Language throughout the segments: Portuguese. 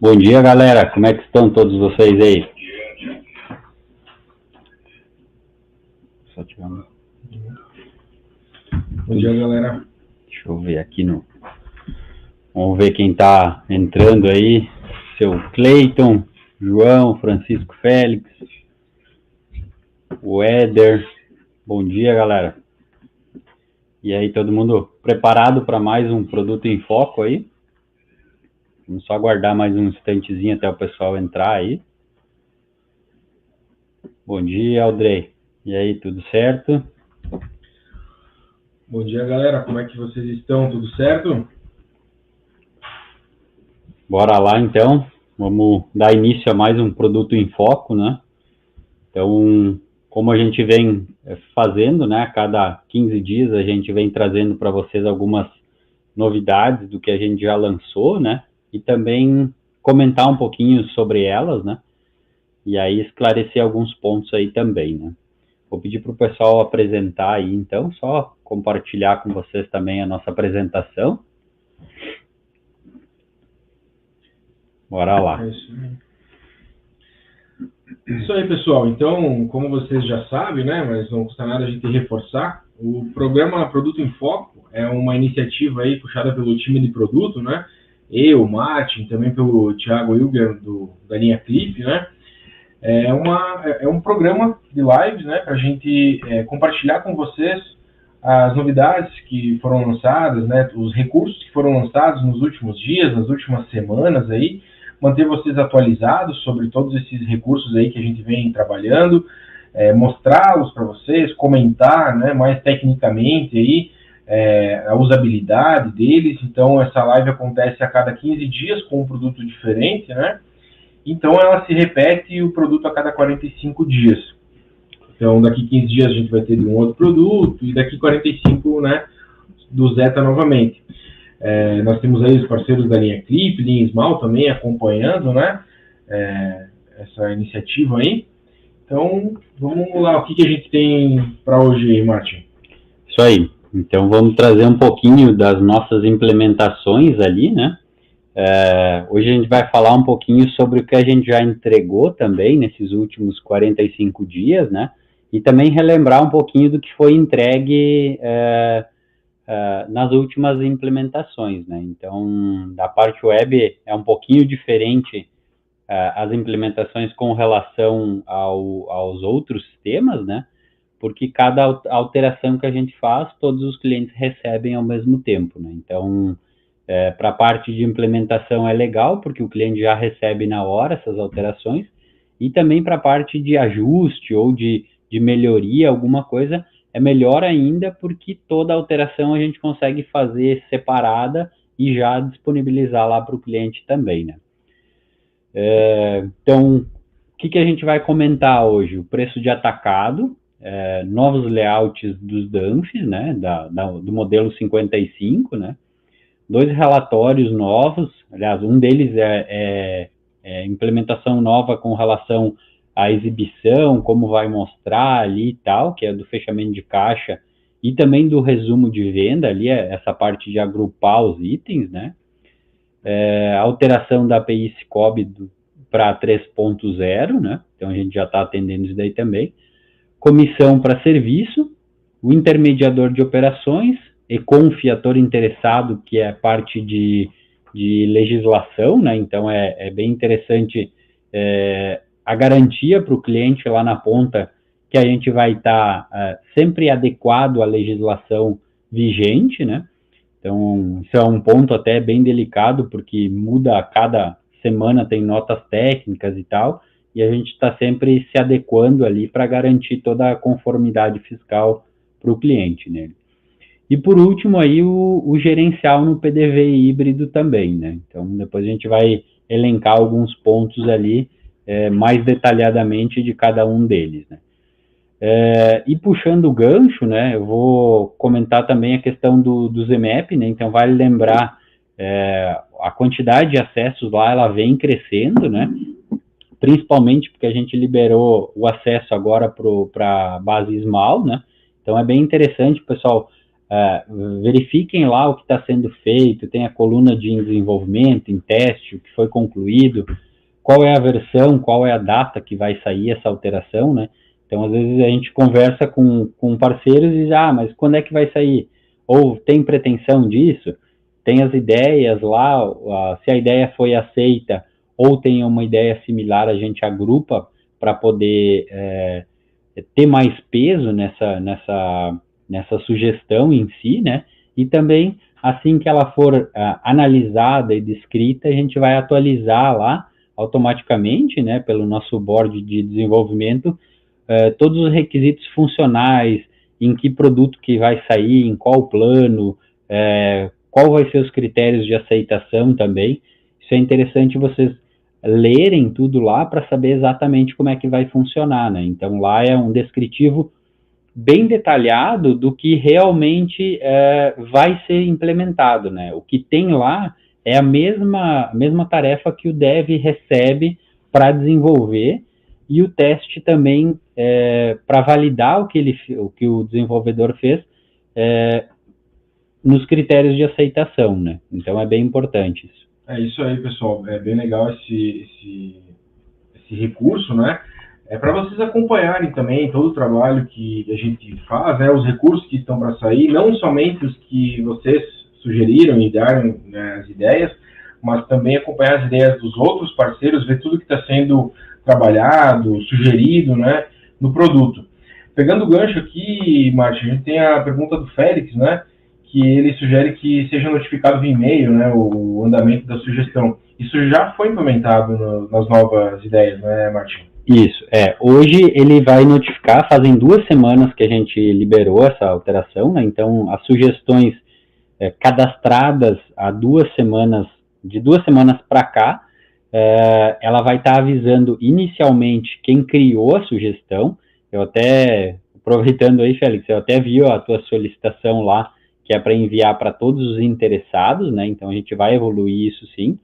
Bom dia, galera. Como é que estão todos vocês aí? Só tirar uma... Bom dia, galera. Deixa eu ver aqui no... Vamos ver quem está entrando aí. Seu Cleiton, João, Francisco Félix, o Éder. Bom dia, galera. E aí, todo mundo preparado para mais um Produto em Foco aí? Vamos só aguardar mais um instantezinho até o pessoal entrar aí. Bom dia, Aldrey. E aí, tudo certo? Bom dia, galera. Como é que vocês estão? Tudo certo? Bora lá, então. Vamos dar início a mais um Produto em Foco, né? Então, como a gente vem fazendo, né? A cada 15 dias a gente vem trazendo para vocês algumas novidades do que a gente já lançou, né? E também comentar um pouquinho sobre elas, né? E aí esclarecer alguns pontos aí também, né? Vou pedir para o pessoal apresentar aí, então, só compartilhar com vocês também a nossa apresentação. Bora lá. Isso aí, pessoal. Então, como vocês já sabem, né? Mas não custa nada a gente reforçar, o programa Produto em Foco é uma iniciativa aí puxada pelo time de produto, né? Eu, Martin, também pelo Thiago Hilger da linha Clip, né? É um programa de lives, né, para a gente compartilhar com vocês as novidades que foram lançadas, né, os recursos que foram lançados nos últimos dias, nas últimas semanas aí, manter vocês atualizados sobre todos esses recursos aí que a gente vem trabalhando, mostrá-los para vocês, comentar, né, mais tecnicamente aí a usabilidade deles. Então essa live acontece a cada 15 dias com um produto diferente, né? Então ela se repete o produto a cada 45 dias. Então daqui 15 dias a gente vai ter de um outro produto e daqui 45, né, do Zeta novamente. Nós temos aí os parceiros da linha Clip, linha Small também acompanhando, né, essa iniciativa aí. Então vamos lá, o que a gente tem para hoje, Martin? Isso aí. Então vamos trazer um pouquinho das nossas implementações ali, né? Hoje a gente vai falar um pouquinho sobre o que a gente já entregou também nesses últimos 45 dias, né? E também relembrar um pouquinho do que foi entregue nas últimas implementações, né? Então, da parte web é um pouquinho diferente as implementações com relação aos outros sistemas, né? Porque cada alteração que a gente faz, todos os clientes recebem ao mesmo tempo, né? Então, para a parte de implementação é legal, porque o cliente já recebe na hora essas alterações, e também para a parte de ajuste ou de melhoria, alguma coisa, é melhor ainda, porque toda alteração a gente consegue fazer separada e já disponibilizar lá para o cliente também, né? Então, o que a gente vai comentar hoje? O preço de atacado, novos layouts dos DANFs, né, do modelo 55, né? 2 relatórios novos, aliás, um deles é implementação nova com relação à exibição, como vai mostrar ali e tal, que é do fechamento de caixa, e também do resumo de venda ali, essa parte de agrupar os itens, né? Alteração da API SCOB para 3.0, né? Então a gente já está atendendo isso daí também. Comissão para serviço, o intermediador de operações, ECONF, ator interessado, que é parte de legislação, né? Então é bem interessante a garantia para o cliente lá na ponta que a gente vai estar sempre adequado à legislação vigente, né? Então isso é um ponto até bem delicado, porque muda a cada semana, tem notas técnicas e tal, e a gente está sempre se adequando ali para garantir toda a conformidade fiscal para o cliente, né? E por último aí o gerencial no PDV híbrido também, né? Então depois a gente vai elencar alguns pontos ali mais detalhadamente de cada um deles, né? E puxando o gancho, né, eu vou comentar também a questão do ZMAP, né? Então vale lembrar a quantidade de acessos lá, ela vem crescendo, né? Principalmente porque a gente liberou o acesso agora para a base Small, né? Então é bem interessante, pessoal. verifiquem lá o que está sendo feito, tem a coluna de desenvolvimento, em teste, o que foi concluído, qual é a versão, qual é a data que vai sair essa alteração, né? Então, às vezes, a gente conversa com parceiros e diz, mas quando é que vai sair? Ou tem pretensão disso? Tem as ideias lá, se a ideia foi aceita ou tem uma ideia similar, a gente agrupa para poder ter mais peso nessa sugestão em si, né? E também, assim que ela for analisada e descrita, a gente vai atualizar lá automaticamente, né, pelo nosso board de desenvolvimento, todos os requisitos funcionais, em que produto que vai sair, em qual plano, qual vai ser os critérios de aceitação também. Isso é interessante vocês lerem tudo lá para saber exatamente como é que vai funcionar, né? Então, lá é um descritivo bem detalhado do que realmente vai ser implementado, né? O que tem lá é a mesma tarefa que o dev recebe para desenvolver e o teste também para validar o que o desenvolvedor fez nos critérios de aceitação, né? Então é bem importante isso. É isso aí, pessoal. É bem legal esse recurso, né? É para vocês acompanharem também todo o trabalho que a gente faz, né? Os recursos que estão para sair, não somente os que vocês sugeriram e deram, né, as ideias, mas também acompanhar as ideias dos outros parceiros, ver tudo que está sendo trabalhado, sugerido, né, no produto. Pegando o gancho aqui, Martin, a gente tem a pergunta do Félix, né, que ele sugere que seja notificado via e-mail, né, o andamento da sugestão. Isso já foi implementado nas novas ideias, né, Martin? Isso, hoje ele vai notificar, fazem 2 semanas que a gente liberou essa alteração, né, então as sugestões cadastradas há 2 semanas, de 2 semanas para cá, ela vai estar avisando inicialmente quem criou a sugestão. Eu até, aproveitando aí, Félix, eu até vi a tua solicitação lá, que é para enviar para todos os interessados, né? Então a gente vai evoluir isso sim,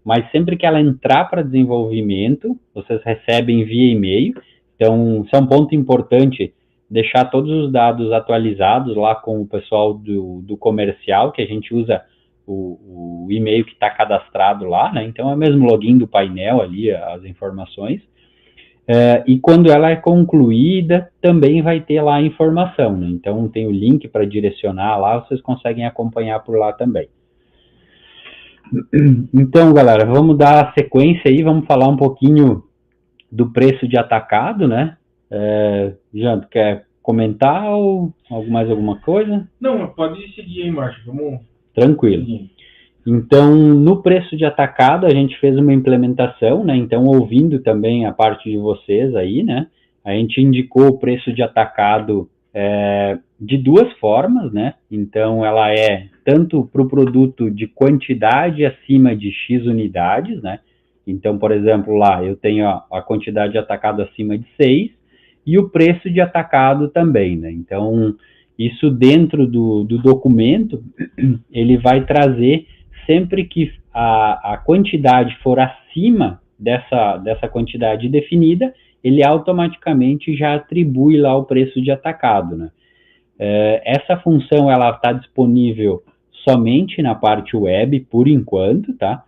mas sempre que ela entrar para desenvolvimento, vocês recebem via e-mail. Então, isso é um ponto importante, deixar todos os dados atualizados lá com o pessoal do comercial, que a gente usa o e-mail que está cadastrado lá, né? Então é o mesmo login do painel ali, as informações. E quando ela é concluída, também vai ter lá a informação, né? Então tem o link para direcionar lá, vocês conseguem acompanhar por lá também. Então, galera, vamos dar sequência aí, vamos falar um pouquinho do preço de atacado, né? Jean, quer comentar ou mais alguma coisa? Não, pode seguir aí, Márcio, vamos... Tranquilo. Então, no preço de atacado, a gente fez uma implementação, né? Então, ouvindo também a parte de vocês aí, né? A gente indicou o preço de atacado de 2 formas, né? Então, ela é tanto para o produto de quantidade acima de X unidades, né? Então, por exemplo, lá eu tenho a quantidade de atacado acima de 6 e o preço de atacado também, né? Então, isso dentro do documento, ele vai trazer sempre que a quantidade for acima dessa quantidade definida, ele automaticamente já atribui lá o preço de atacado, né? Essa função, ela está disponível somente na parte web, por enquanto, tá?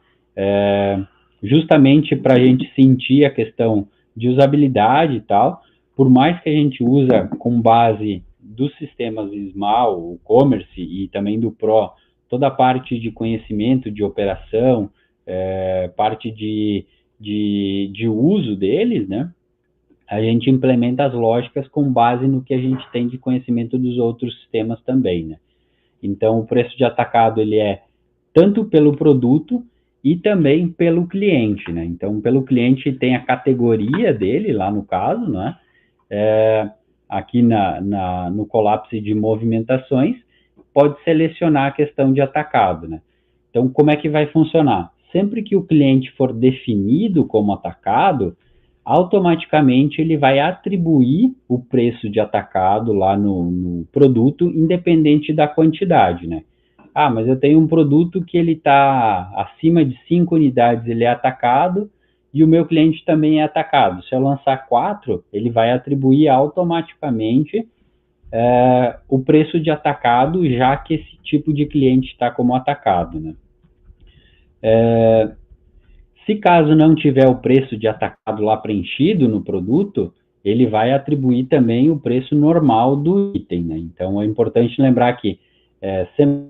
Justamente para a gente sentir a questão de usabilidade e tal, por mais que a gente usa com base dos sistemas SMAL, o Commerce e também do Pro, toda a parte de conhecimento, de operação, parte de uso deles, né? A gente implementa as lógicas com base no que a gente tem de conhecimento dos outros sistemas também, né? Então, o preço de atacado, ele é tanto pelo produto e também pelo cliente, né? Então, pelo cliente tem a categoria dele, lá no caso, né? Aqui no colapso de movimentações, pode selecionar a questão de atacado, né? Então, como é que vai funcionar? Sempre que o cliente for definido como atacado, automaticamente ele vai atribuir o preço de atacado lá no produto, independente da quantidade, né? Mas eu tenho um produto que ele está acima de 5 unidades, ele é atacado, e o meu cliente também é atacado. Se eu lançar 4, ele vai atribuir automaticamente o preço de atacado, já que esse tipo de cliente está como atacado, né? Se caso não tiver o preço de atacado lá preenchido no produto, ele vai atribuir também o preço normal do item, né? Então, é importante lembrar que sempre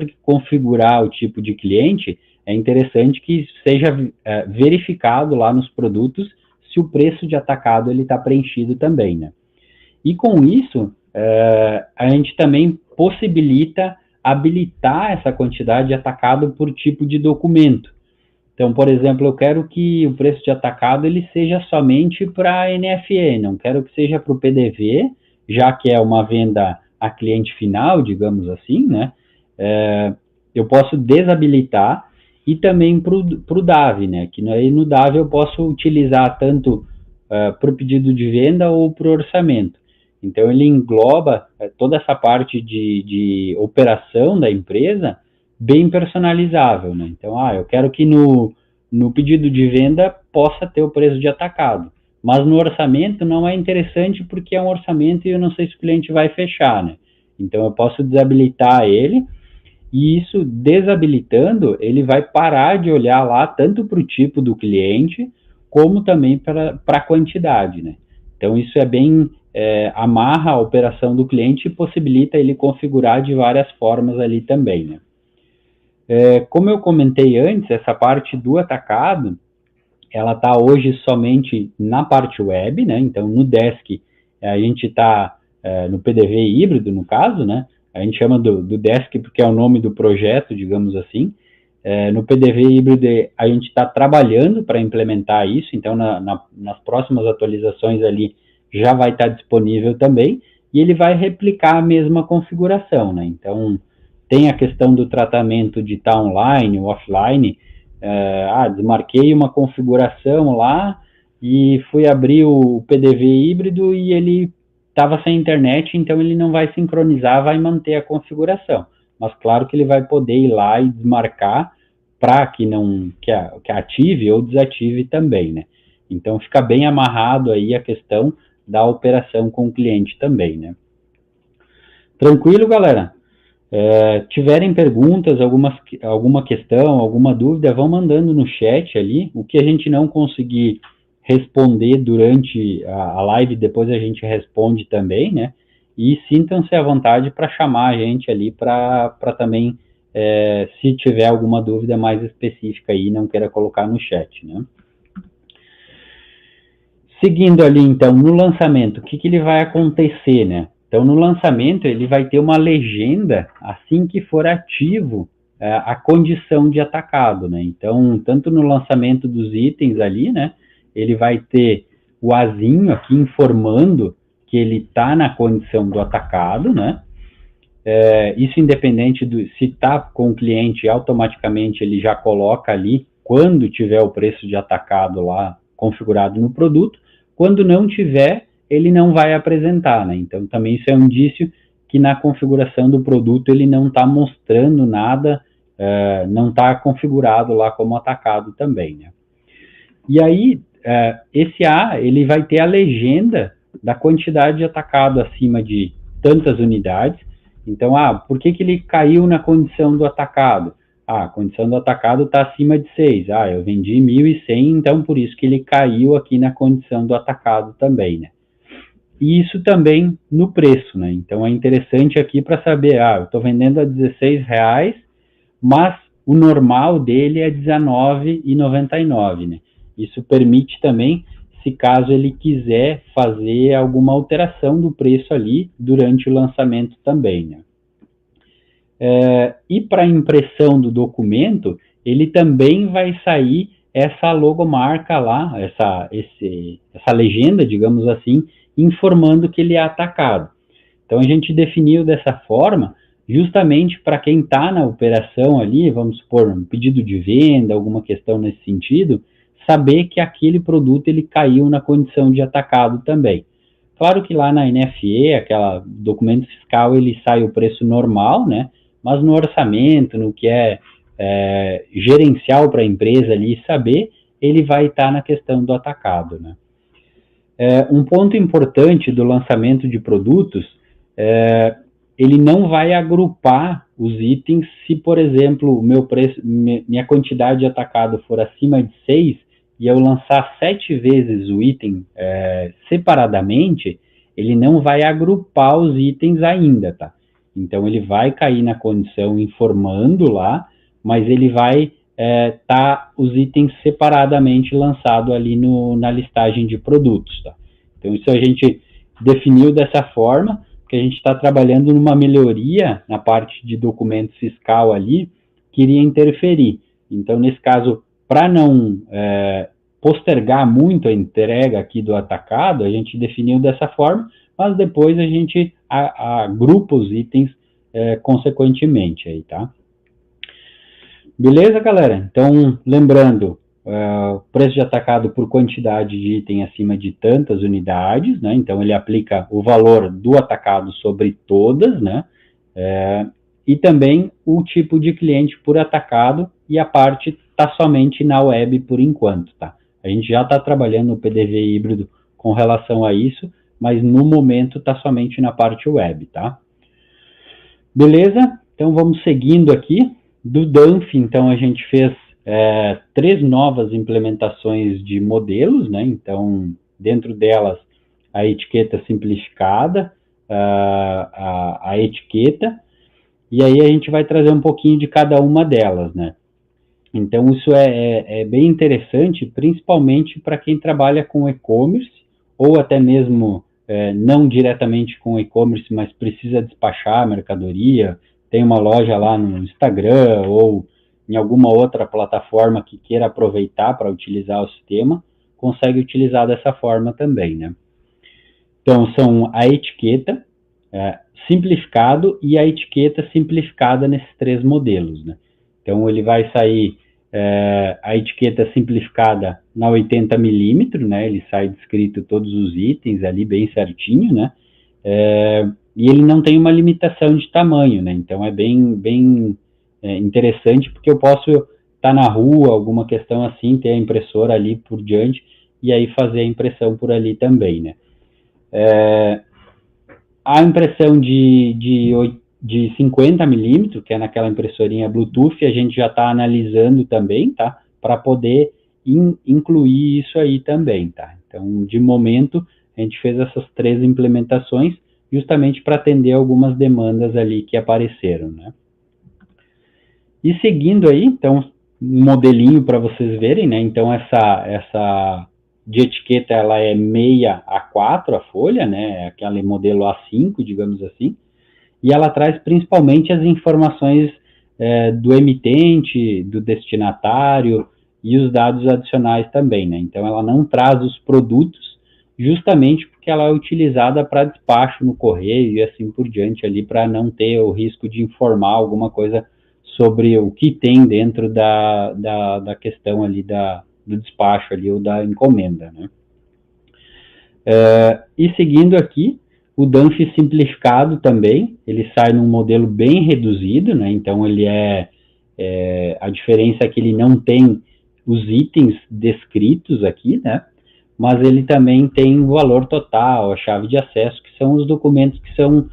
que configurar o tipo de cliente, é interessante que seja verificado lá nos produtos se o preço de atacado ele está preenchido também, né? E com isso, a gente também possibilita habilitar essa quantidade de atacado por tipo de documento. Então, por exemplo, eu quero que o preço de atacado ele seja somente para NFE, não quero que seja para o PDV, já que é uma venda a cliente final, digamos assim, né? Eu posso desabilitar, e também para o DAV, né? Que aí no DAV eu posso utilizar tanto para o pedido de venda ou para o orçamento. Então, ele engloba toda essa parte de operação da empresa bem personalizável, né? Então, eu quero que no pedido de venda possa ter o preço de atacado, mas no orçamento não é interessante porque é um orçamento e eu não sei se o cliente vai fechar, né? Então, eu posso desabilitar ele, e isso, desabilitando, ele vai parar de olhar lá tanto para o tipo do cliente, como também para a quantidade, né? Então, isso é bem, amarra a operação do cliente e possibilita ele configurar de várias formas ali também, né? Como eu comentei antes, essa parte do atacado, ela está hoje somente na parte web, né? Então, no Desk, a gente está no PDV híbrido, no caso, né? A gente chama do Desk porque é o nome do projeto, digamos assim. No PDV híbrido, a gente está trabalhando para implementar isso, então nas próximas atualizações ali já vai estar disponível também, e ele vai replicar a mesma configuração, né? Então, tem a questão do tratamento de estar online ou offline. Desmarquei uma configuração lá e fui abrir o PDV híbrido e ele estava sem internet, então ele não vai sincronizar, vai manter a configuração. Mas claro que ele vai poder ir lá e desmarcar para que ative ou desative também, né? Então fica bem amarrado aí a questão da operação com o cliente também, né? Tranquilo, galera? Tiverem perguntas, alguma questão, alguma dúvida, vão mandando no chat ali. O que a gente não conseguir responder durante a live, depois a gente responde também, né? E sintam-se à vontade para chamar a gente ali para também, se tiver alguma dúvida mais específica aí, não queira colocar no chat, né? Seguindo ali, então, no lançamento, o que ele vai acontecer, né? Então, no lançamento, ele vai ter uma legenda assim que for ativo a condição de atacado, né? Então, tanto no lançamento dos itens ali, né? Ele vai ter o azinho aqui informando que ele está na condição do atacado, né? Isso independente se está com o cliente, automaticamente ele já coloca ali quando tiver o preço de atacado lá configurado no produto. Quando não tiver, ele não vai apresentar, né? Então, também isso é um indício que na configuração do produto ele não está mostrando nada, não está configurado lá como atacado também, né? E aí, esse A, ele vai ter a legenda da quantidade de atacado acima de tantas unidades. Então, por que ele caiu na condição do atacado? A condição do atacado está acima de 6. Eu vendi 1.100, então por isso que ele caiu aqui na condição do atacado também, né? E isso também no preço, né? Então é interessante aqui para saber, eu estou vendendo a R$16, mas o normal dele é R$19,99, né? Isso permite também, se caso ele quiser fazer alguma alteração do preço ali durante o lançamento também, né? E para a impressão do documento, ele também vai sair essa logomarca lá, essa legenda, digamos assim, informando que ele é atacado. Então, a gente definiu dessa forma, justamente para quem está na operação ali, vamos supor, um pedido de venda, alguma questão nesse sentido, saber que aquele produto ele caiu na condição de atacado também. Claro que lá na NFE, aquela documento fiscal, ele sai o preço normal, né? Mas no orçamento, no que é gerencial para a empresa ali saber, ele vai estar na questão do atacado, né? Um ponto importante do lançamento de produtos ele não vai agrupar os itens se, por exemplo, o meu preço, minha quantidade de atacado for acima de 6 e eu lançar 7 vezes o item separadamente, ele não vai agrupar os itens ainda, tá? Então, ele vai cair na condição informando lá, mas ele vai tá os itens separadamente lançados ali na listagem de produtos, tá? Então, isso a gente definiu dessa forma, porque a gente está trabalhando numa melhoria na parte de documento fiscal ali, que iria interferir. Então, nesse caso, para não postergar muito a entrega aqui do atacado, a gente definiu dessa forma, mas depois a gente agrupa os itens consequentemente aí, tá? Beleza, galera? Então, lembrando, preço de atacado por quantidade de item acima de tantas unidades, né? Então, ele aplica o valor do atacado sobre todas, né? E também o tipo de cliente por atacado, e a parte está somente na web por enquanto, tá? A gente já está trabalhando no PDV híbrido com relação a isso, mas no momento está somente na parte web, tá? Beleza? Então, vamos seguindo aqui. Do DANF, então, a gente fez 3 novas implementações de modelos, né? Então, dentro delas, a etiqueta simplificada, a etiqueta, e aí a gente vai trazer um pouquinho de cada uma delas, né? Então, isso é bem interessante, principalmente para quem trabalha com e-commerce, ou até mesmo não diretamente com e-commerce, mas precisa despachar a mercadoria, tem uma loja lá no Instagram ou em alguma outra plataforma que queira aproveitar para utilizar o sistema, consegue utilizar dessa forma também, né? Então, são a etiqueta simplificado e a etiqueta simplificada nesses 3 modelos, né? Então, ele vai sair a etiqueta simplificada na 80 milímetros, né? Ele sai descrito todos os itens ali bem certinho, né? E ele não tem uma limitação de tamanho, né? Então é bem interessante, porque eu posso estar na rua, alguma questão assim, ter a impressora ali por diante, e aí fazer a impressão por ali também, né? A impressão de 50 milímetros, que é naquela impressorinha Bluetooth, a gente já está analisando também, tá? Para poder incluir isso aí também, tá? Então, de momento, a gente fez essas 3 implementações, justamente para atender algumas demandas ali que apareceram, né? E seguindo aí, então, um modelinho para vocês verem, né? Então, essa de etiqueta, ela é 6A4 a folha, né? Aquele modelo A5, digamos assim, e ela traz principalmente as informações do emitente, do destinatário e os dados adicionais também, né? Então, ela não traz os produtos, justamente porque ela é utilizada para despacho no correio e assim por diante ali, para não ter o risco de informar alguma coisa sobre o que tem dentro da questão ali do despacho ali ou da encomenda, né? E seguindo aqui, o DANF simplificado também, ele sai num modelo bem reduzido, né? Então ele a diferença é que ele não tem os itens descritos aqui, né? Mas ele também tem o valor total, a chave de acesso, que são os documentos que são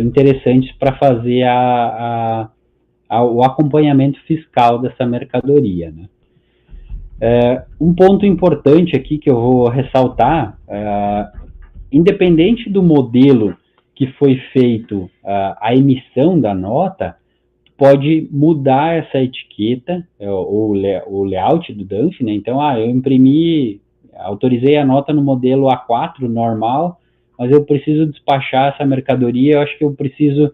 interessantes para fazer o acompanhamento fiscal dessa mercadoria, né? Um ponto importante aqui que eu vou ressaltar, independente do modelo que foi feito a emissão da nota, pode mudar essa etiqueta, o layout do DANF, né? Então, eu autorizei a nota no modelo A4 normal, mas eu preciso despachar essa mercadoria, eu acho que eu preciso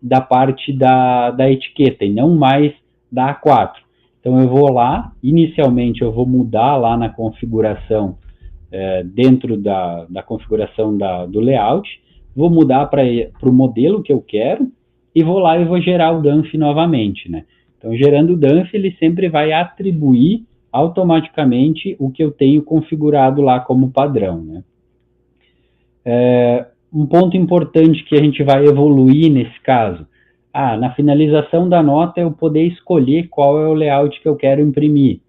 da parte da etiqueta e não mais da A4. Então eu vou lá, inicialmente eu vou mudar lá na configuração, dentro da configuração do layout, vou mudar para o modelo que eu quero e vou lá e vou gerar o DANF novamente, né? Então gerando o DANF, ele sempre vai atribuir automaticamente o que eu tenho configurado lá como padrão, né? Um ponto importante que a gente vai evoluir nesse caso, na finalização da nota eu poder escolher qual é o layout que eu quero imprimir,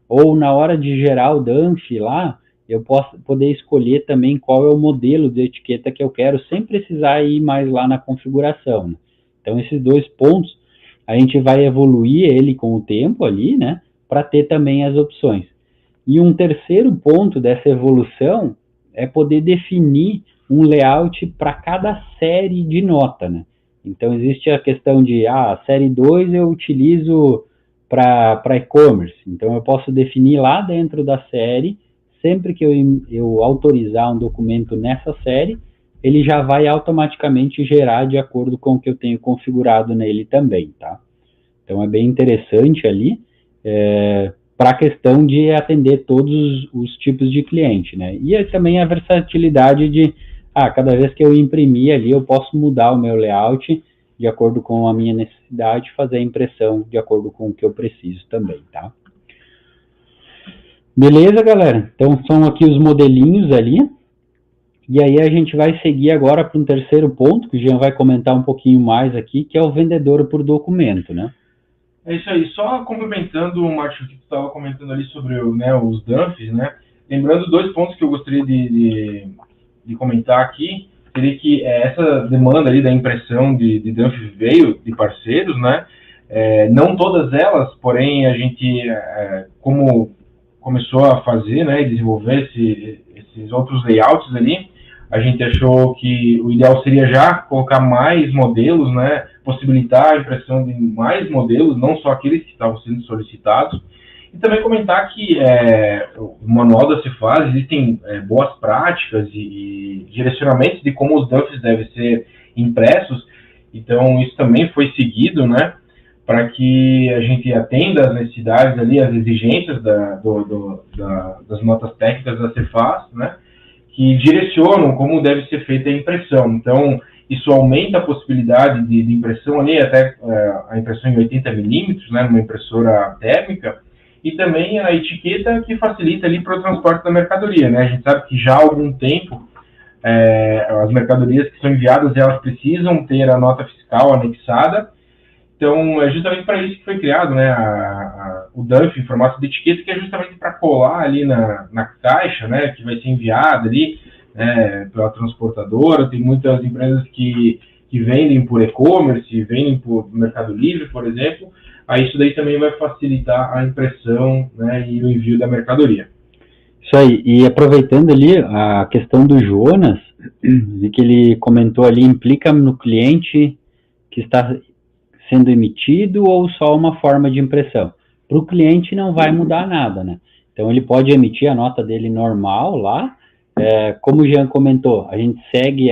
ou na hora de gerar o DANF lá, eu posso poder escolher também qual é o modelo de etiqueta que eu quero, sem precisar ir mais lá na configuração, né? Então, esses 2 pontos, a gente vai evoluir ele com o tempo ali, né, para ter também as opções. E um terceiro ponto dessa evolução é poder definir um layout para cada série de nota, né? Então, existe a questão de, série 2 eu utilizo para e-commerce. Então, eu posso definir lá dentro da série, sempre que eu autorizar um documento nessa série, ele já vai automaticamente gerar de acordo com o que eu tenho configurado nele também, tá? Então, é bem interessante ali, para a questão de atender todos os tipos de cliente, né? E também a versatilidade de, cada vez que eu imprimir ali, eu posso mudar o meu layout de acordo com a minha necessidade, fazer a impressão de acordo com o que eu preciso também, tá? Beleza, galera? Então, são aqui os modelinhos ali. E aí a gente vai seguir agora para um terceiro ponto, que o Jean vai comentar um pouquinho mais aqui, que é o vendedor por documento, né? É isso aí. Só complementando, Márcio, que tu estava comentando ali sobre, né, os dumps, né? Lembrando 2 pontos que eu gostaria de comentar aqui, seria que essa demanda ali da impressão de dump veio de parceiros, né? Não todas elas, porém a gente, como começou a fazer, né, e desenvolver esses outros layouts ali, a gente achou que o ideal seria já colocar mais modelos, né, possibilitar a impressão de mais modelos, não só aqueles que estavam sendo solicitados. E também comentar que o manual da Cefaz existem boas práticas e direcionamentos de como os dumps devem ser impressos. Então, isso também foi seguido, né, para que a gente atenda as necessidades ali, as exigências das notas técnicas da Cefaz, né, que direcionam como deve ser feita a impressão. Então, isso aumenta a possibilidade de impressão ali, até a impressão em 80 milímetros, né, numa impressora térmica, e também a etiqueta que facilita ali para o transporte da mercadoria, né? A gente sabe que já há algum tempo as mercadorias que são enviadas, elas precisam ter a nota fiscal anexada. Então, é justamente para isso que foi criado, né, o dump em formato de etiqueta, que é justamente para colar ali na caixa, né, que vai ser enviada ali, pela transportadora. Tem muitas empresas que vendem por e-commerce, vendem por Mercado Livre, por exemplo. Aí isso daí também vai facilitar a impressão, né, e o envio da mercadoria. Isso aí, e aproveitando ali a questão do Jonas, que ele comentou ali, implica no cliente que está sendo emitido ou só uma forma de impressão? Para o cliente não vai mudar nada, né? Então ele pode emitir a nota dele normal lá, como o Jean comentou, a gente segue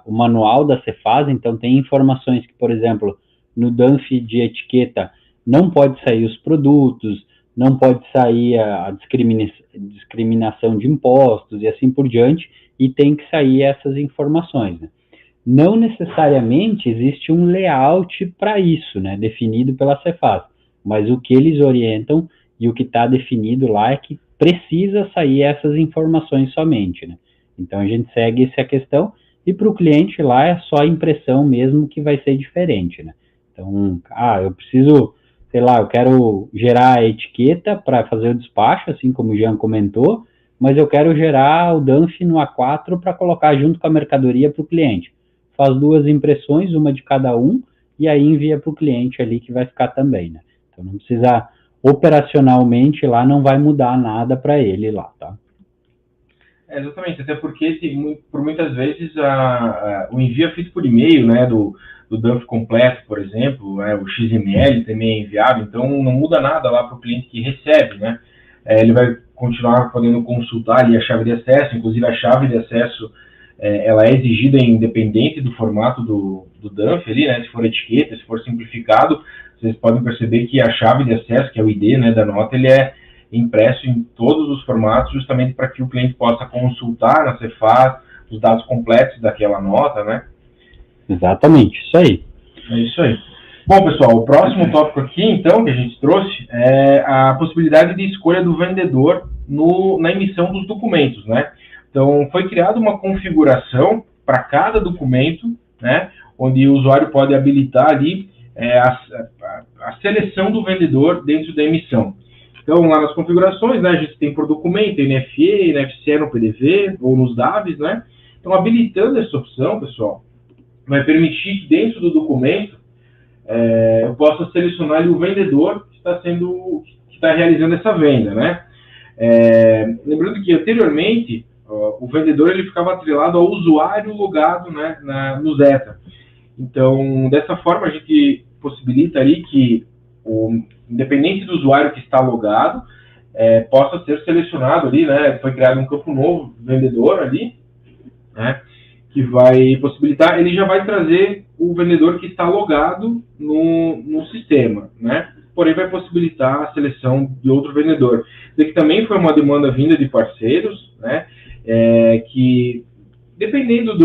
o manual da Cefaz, então tem informações que, por exemplo, no dump de etiqueta não pode sair os produtos, não pode sair a discriminação de impostos e assim por diante, e tem que sair essas informações, né? Não necessariamente existe um layout para isso, né, definido pela Cefaz, mas o que eles orientam e o que está definido lá é que precisa sair essas informações somente, né? Então a gente segue essa questão, e para o cliente lá é só a impressão mesmo que vai ser diferente, né? Então, eu preciso, sei lá, eu quero gerar a etiqueta para fazer o despacho, assim como o Jean comentou, mas eu quero gerar o dump no A4 para colocar junto com a mercadoria para o cliente. Faz 2 impressões, uma de cada um, e aí envia para o cliente ali, que vai ficar também, né? Então não precisa, operacionalmente lá não vai mudar nada para ele lá, tá? Exatamente, até porque por muitas vezes o envio é feito por e-mail, né, do dump completo, por exemplo, o XML também é enviado, então não muda nada lá para o cliente que recebe, né? Ele vai continuar podendo consultar ali a chave de acesso, inclusive a chave de acesso ela é exigida independente do formato do dump ali, né? Se for etiqueta, se for simplificado, vocês podem perceber que a chave de acesso, que é o ID, né, da nota, ele é impresso em todos os formatos, justamente para que o cliente possa consultar na Cefaz os dados completos daquela nota, né? Exatamente, isso aí. É isso aí. Bom, pessoal, o próximo tópico aqui, então, que a gente trouxe, é a possibilidade de escolha do vendedor na emissão dos documentos, né? Então, foi criada uma configuração para cada documento, né, onde o usuário pode habilitar ali a seleção do vendedor dentro da emissão. Então, lá nas configurações, né, a gente tem por documento, NFE, NFC no PDV ou nos DAVs, né? Então, habilitando essa opção, pessoal, vai permitir que dentro do documento eu possa selecionar ali o vendedor que está realizando essa venda, né? Lembrando que anteriormente o vendedor ele ficava atrelado ao usuário logado, né, no Zeta. Então, dessa forma, a gente possibilita ali que, independente do usuário que está logado, possa ser selecionado ali, né? Foi criado um campo novo, vendedor ali, né? Que vai possibilitar, ele já vai trazer o vendedor que está logado no sistema, né? Porém, vai possibilitar a seleção de outro vendedor. Isso aqui também foi uma demanda vinda de parceiros, né? Que, dependendo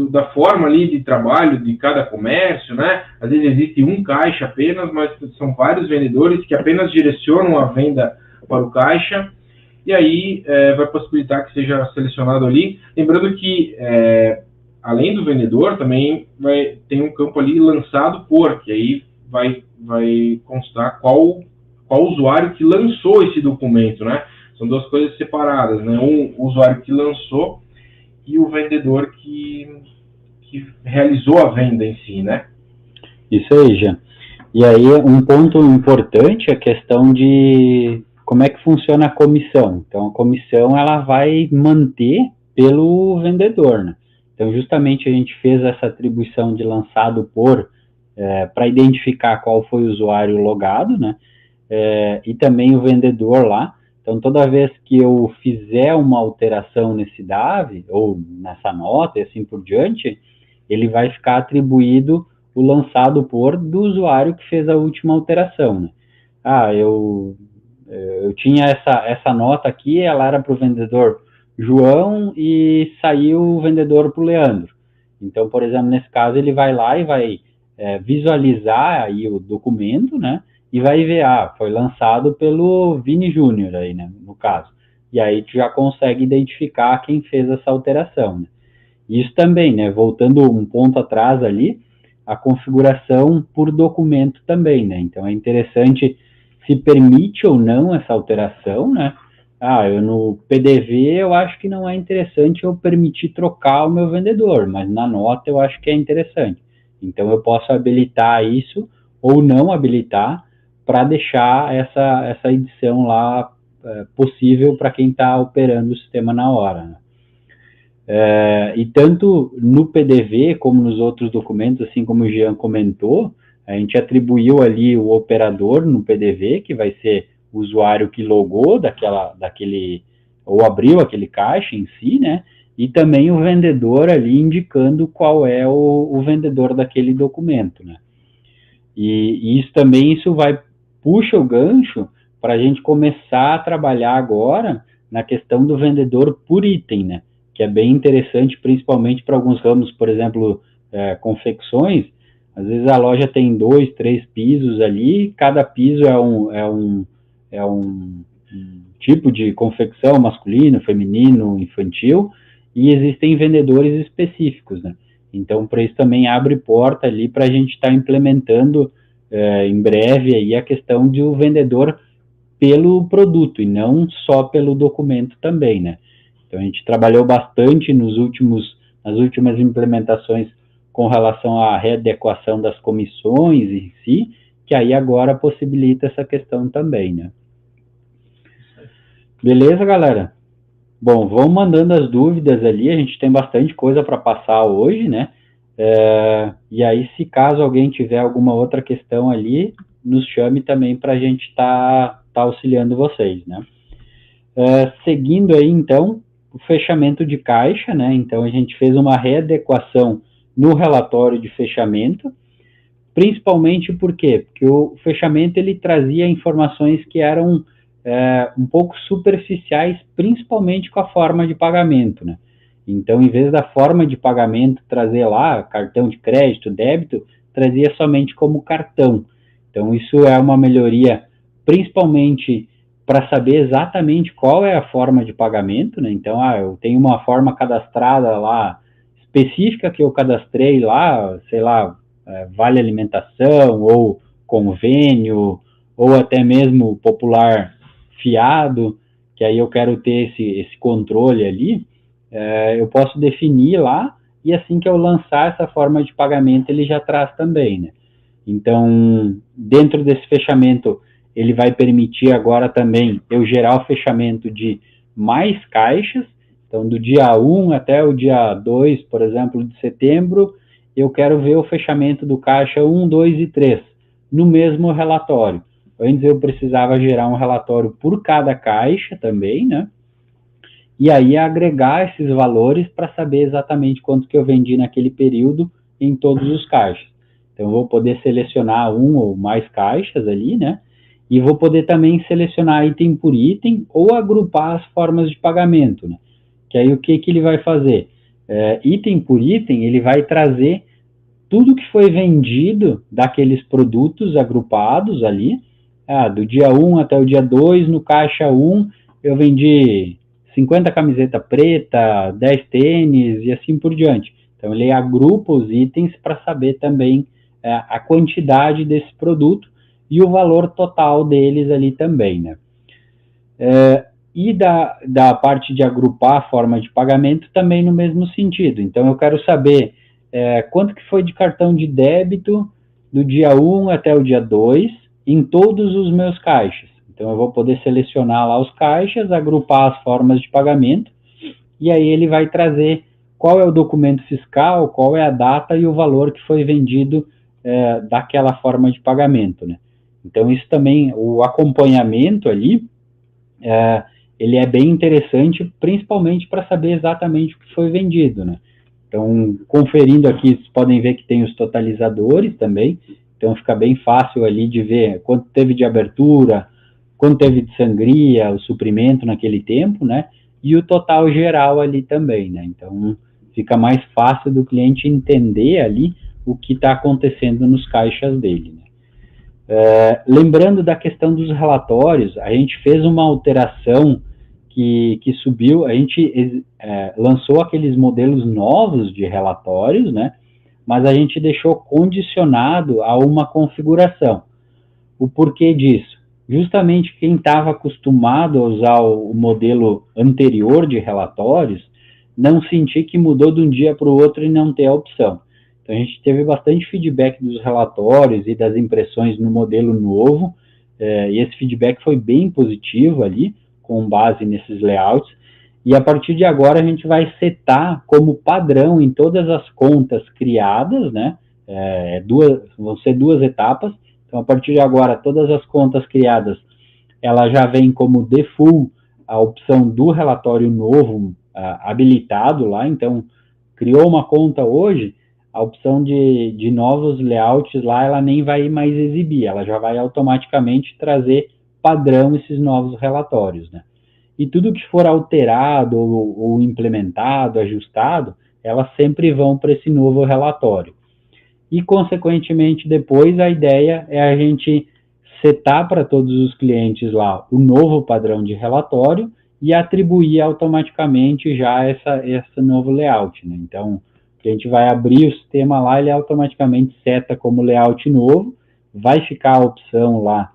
da forma ali de trabalho de cada comércio, né? Às vezes existe um caixa apenas, mas são vários vendedores que apenas direcionam a venda para o caixa, e aí vai possibilitar que seja selecionado ali. Lembrando que, além do vendedor, também tem um campo ali lançado por, que aí vai constar qual usuário que lançou esse documento, né? São duas coisas separadas, né? O usuário que lançou e o vendedor que realizou a venda em si, né? Isso aí, Jean. E aí, um ponto importante é a questão de como é que funciona a comissão. Então, a comissão, ela vai manter pelo vendedor, né? Então, justamente, a gente fez essa atribuição de lançado por, para identificar qual foi o usuário logado, né? E também o vendedor lá. Então, toda vez que eu fizer uma alteração nesse DAV, ou nessa nota, e assim por diante, ele vai ficar atribuído o lançado por do usuário que fez a última alteração, né? Eu tinha essa nota aqui, ela era para o vendedor João e saiu o vendedor para o Leandro. Então, por exemplo, nesse caso, ele vai lá e vai visualizar aí o documento, né? E vai ver, foi lançado pelo Vini Júnior aí, né, no caso. E aí tu já consegue identificar quem fez essa alteração, né? Isso também, né, voltando um ponto atrás ali, a configuração por documento também, né? Então é interessante se permite ou não essa alteração, né? No PDV eu acho que não é interessante eu permitir trocar o meu vendedor, mas na nota eu acho que é interessante. Então eu posso habilitar isso ou não habilitar para deixar essa edição lá possível para quem está operando o sistema na hora, né? E tanto no PDV como nos outros documentos, assim como o Jean comentou, a gente atribuiu ali o operador no PDV, que vai ser o usuário que logou daquele, ou abriu aquele caixa em si, né? E também o vendedor ali indicando qual é o vendedor daquele documento, né? E isso também puxa o gancho para a gente começar a trabalhar agora na questão do vendedor por item, né? Que é bem interessante, principalmente para alguns ramos, por exemplo, confecções. Às vezes a loja tem 2, 3 pisos ali, cada piso é um tipo de confecção masculino, feminino, infantil, e existem vendedores específicos, né? Então, para isso também abre porta ali para a gente estar implementando em breve aí a questão de o vendedor pelo produto e não só pelo documento também, né? Então, a gente trabalhou bastante nas últimas implementações com relação à readequação das comissões em si, que aí agora possibilita essa questão também, né? Beleza, galera? Bom, vão mandando as dúvidas ali, a gente tem bastante coisa para passar hoje, né? E aí, se caso alguém tiver alguma outra questão ali, nos chame também para a gente tá auxiliando vocês, né? Seguindo aí, então, o fechamento de caixa, né? Então, a gente fez uma readequação no relatório de fechamento, principalmente por quê? Porque o fechamento, ele trazia informações que eram um pouco superficiais, principalmente com a forma de pagamento, né? Então, em vez da forma de pagamento trazer lá cartão de crédito, débito, trazia somente como cartão. Então, isso é uma melhoria, principalmente para saber exatamente qual é a forma de pagamento, né? Então, eu tenho uma forma cadastrada lá, específica que eu cadastrei lá, sei lá, vale alimentação, ou convênio, ou até mesmo popular fiado, que aí eu quero ter esse controle ali, eu posso definir lá, e assim que eu lançar essa forma de pagamento, ele já traz também, né? Então, dentro desse fechamento, ele vai permitir agora também eu gerar o fechamento de mais caixas. Então, do dia 1 até o dia 2, por exemplo, de setembro, eu quero ver o fechamento do caixa 1, 2 e 3 no mesmo relatório. Antes eu precisava gerar um relatório por cada caixa também, né? E aí agregar esses valores para saber exatamente quanto que eu vendi naquele período em todos os caixas. Então eu vou poder selecionar um ou mais caixas ali, né? E vou poder também selecionar item por item ou agrupar as formas de pagamento, né? Que aí o que ele vai fazer? Item por item, ele vai trazer tudo que foi vendido daqueles produtos agrupados ali, do dia 1 até o dia 2, no caixa 1, eu vendi 50 camiseta preta, 10 tênis e assim por diante. Então, ele agrupa os itens para saber também a quantidade desse produto e o valor total deles ali também, né? E da parte de agrupar a forma de pagamento também no mesmo sentido. Então, eu quero saber quanto que foi de cartão de débito do dia 1 até o dia 2 em todos os meus caixas. Então, eu vou poder selecionar lá os caixas, agrupar as formas de pagamento, e aí ele vai trazer qual é o documento fiscal, qual é a data e o valor que foi vendido daquela forma de pagamento, né? Então, isso também, o acompanhamento ali, ele é bem interessante, principalmente para saber exatamente o que foi vendido, né? Então, conferindo aqui, vocês podem ver que tem os totalizadores também, então fica bem fácil ali de ver quanto teve de abertura, quanto teve de sangria, o suprimento naquele tempo, né? E o total geral ali também, né? Então, fica mais fácil do cliente entender ali o que está acontecendo nos caixas dele, né? Lembrando da questão dos relatórios, a gente fez uma alteração que subiu, a gente lançou aqueles modelos novos de relatórios, né? Mas a gente deixou condicionado a uma configuração. O porquê disso? Justamente quem estava acostumado a usar o modelo anterior de relatórios, não sentir que mudou de um dia para o outro e não ter a opção. Então, a gente teve bastante feedback dos relatórios e das impressões no modelo novo, e esse feedback foi bem positivo ali, com base nesses layouts, e a partir de agora a gente vai setar como padrão em todas as contas criadas, né? Vão ser 2 etapas. Então, a partir de agora, todas as contas criadas, ela já vem como default a opção do relatório novo habilitado lá. Então, criou uma conta hoje, a opção de novos layouts lá, ela nem vai mais exibir, ela já vai automaticamente trazer padrão esses novos relatórios, né? E tudo que for alterado ou implementado, ajustado, elas sempre vão para esse novo relatório. E, consequentemente, depois a ideia é a gente setar para todos os clientes lá o novo padrão de relatório e atribuir automaticamente já esse novo layout, né? Então, a gente vai abrir o sistema lá, ele automaticamente seta como layout novo, vai ficar a opção lá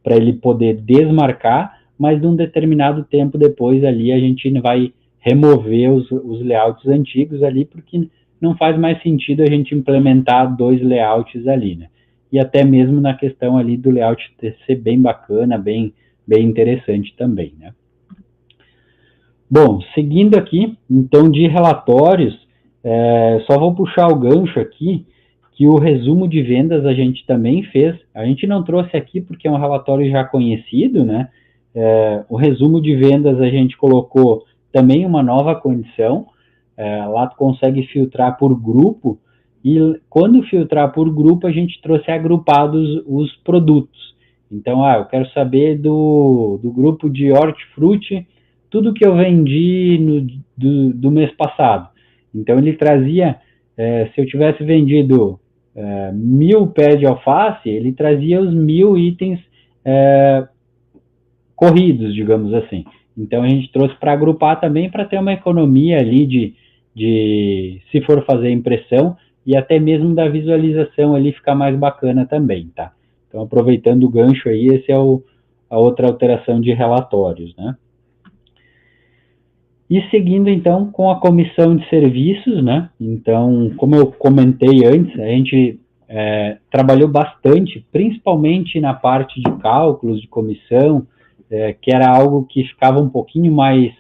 para ele poder desmarcar, mas de um determinado tempo depois ali a gente vai remover os layouts antigos ali, porque não faz mais sentido a gente implementar 2 layouts ali, né? E até mesmo na questão ali do layout ser bem bacana, bem interessante também, né? Bom, seguindo aqui, então, de relatórios, só vou puxar o gancho aqui, que o resumo de vendas a gente também fez. A gente não trouxe aqui porque é um relatório já conhecido, né? O resumo de vendas a gente colocou também uma nova condição. Lá tu consegue filtrar por grupo, e quando filtrar por grupo a gente trouxe agrupados os produtos. Então, eu quero saber do grupo de hortifruti tudo que eu vendi do mês passado. Então ele trazia, se eu tivesse vendido 1000 pés de alface, ele trazia os 1000 itens corridos, digamos assim. Então a gente trouxe para agrupar também, para ter uma economia ali de se for fazer impressão, e até mesmo da visualização ali ficar mais bacana também, tá? Então, aproveitando o gancho aí, esse é a outra alteração de relatórios, né? E seguindo, então, com a comissão de serviços, né? Então, como eu comentei antes, a gente trabalhou bastante, principalmente na parte de cálculos de comissão, que era algo que ficava um pouquinho mais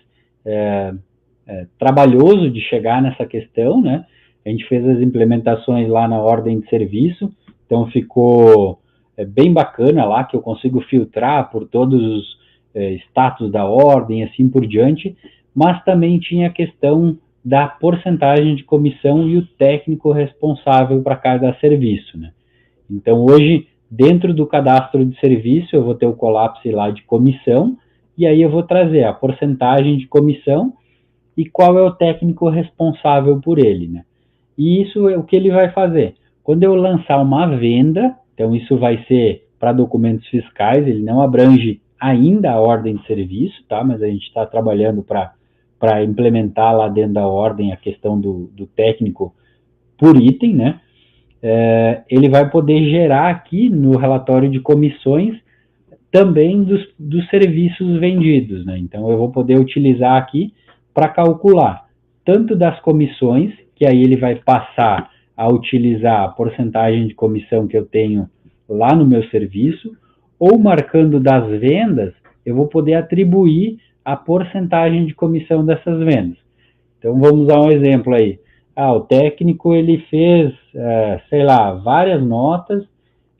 trabalhoso de chegar nessa questão, né? A gente fez as implementações lá na ordem de serviço, então ficou bem bacana lá, que eu consigo filtrar por todos os status da ordem, assim por diante, mas também tinha a questão da porcentagem de comissão e o técnico responsável para cada serviço, né? Então, hoje, dentro do cadastro de serviço, eu vou ter o colapse lá de comissão, e aí eu vou trazer a porcentagem de comissão e qual é o técnico responsável por ele, né? E isso é o que ele vai fazer. Quando eu lançar uma venda, então isso vai ser para documentos fiscais, ele não abrange ainda a ordem de serviço, tá? Mas a gente está trabalhando para implementar lá dentro da ordem a questão do técnico por item, né? Ele vai poder gerar aqui no relatório de comissões também dos serviços vendidos, né? Então eu vou poder utilizar aqui para calcular tanto das comissões, que aí ele vai passar a utilizar a porcentagem de comissão que eu tenho lá no meu serviço, ou marcando das vendas, eu vou poder atribuir a porcentagem de comissão dessas vendas. Então vamos dar um exemplo aí. O técnico ele fez, sei lá, várias notas,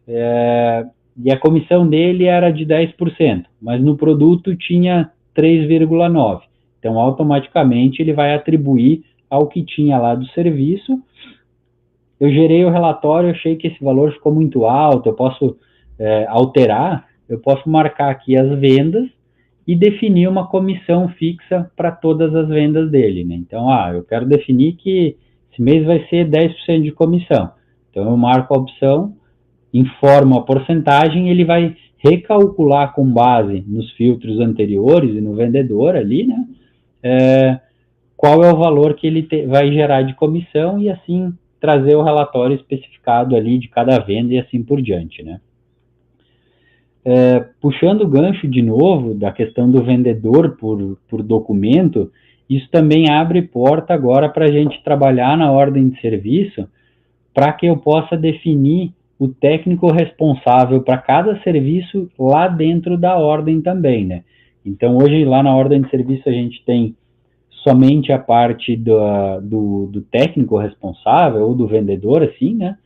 e a comissão dele era de 10%, mas no produto tinha 3,9%. Então, automaticamente, ele vai atribuir ao que tinha lá do serviço. Eu gerei o relatório, achei que esse valor ficou muito alto, eu posso alterar, eu posso marcar aqui as vendas e definir uma comissão fixa para todas as vendas dele, né? Então, eu quero definir que esse mês vai ser 10% de comissão. Então, eu marco a opção, informo a porcentagem, ele vai recalcular com base nos filtros anteriores e no vendedor ali, né? Qual é o valor que ele vai gerar de comissão e assim trazer o relatório especificado ali de cada venda e assim por diante, né? Puxando o gancho de novo da questão do vendedor por documento, isso também abre porta agora para a gente trabalhar na ordem de serviço para que eu possa definir o técnico responsável para cada serviço lá dentro da ordem também, né? Então, hoje, lá na ordem de serviço, a gente tem somente a parte do técnico responsável ou do vendedor, assim, né?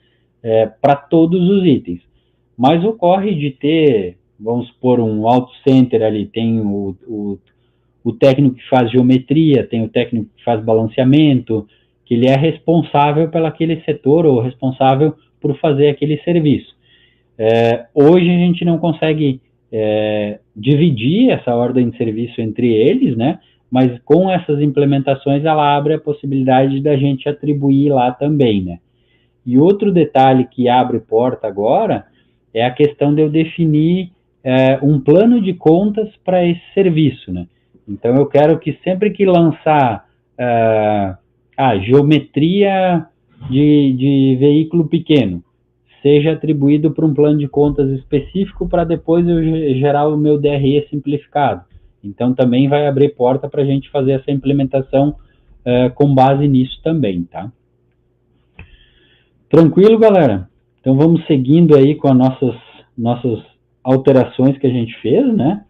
Para todos os itens. Mas ocorre de ter, vamos supor, um auto center ali, tem o técnico que faz geometria, tem o técnico que faz balanceamento, que ele é responsável pelo aquele setor ou responsável por fazer aquele serviço. Hoje a gente não consegue dividir essa ordem de serviço entre eles, né? Mas com essas implementações ela abre a possibilidade da gente atribuir lá também, né? E outro detalhe que abre porta agora é a questão de eu definir um plano de contas para esse serviço, né? Então eu quero que sempre que lançar a geometria de veículo pequeno, seja atribuído para um plano de contas específico para depois eu gerar o meu DRE simplificado. Então, também vai abrir porta para a gente fazer essa implementação com base nisso também, tá? Tranquilo, galera? Então, vamos seguindo aí com as nossas alterações que a gente fez, né?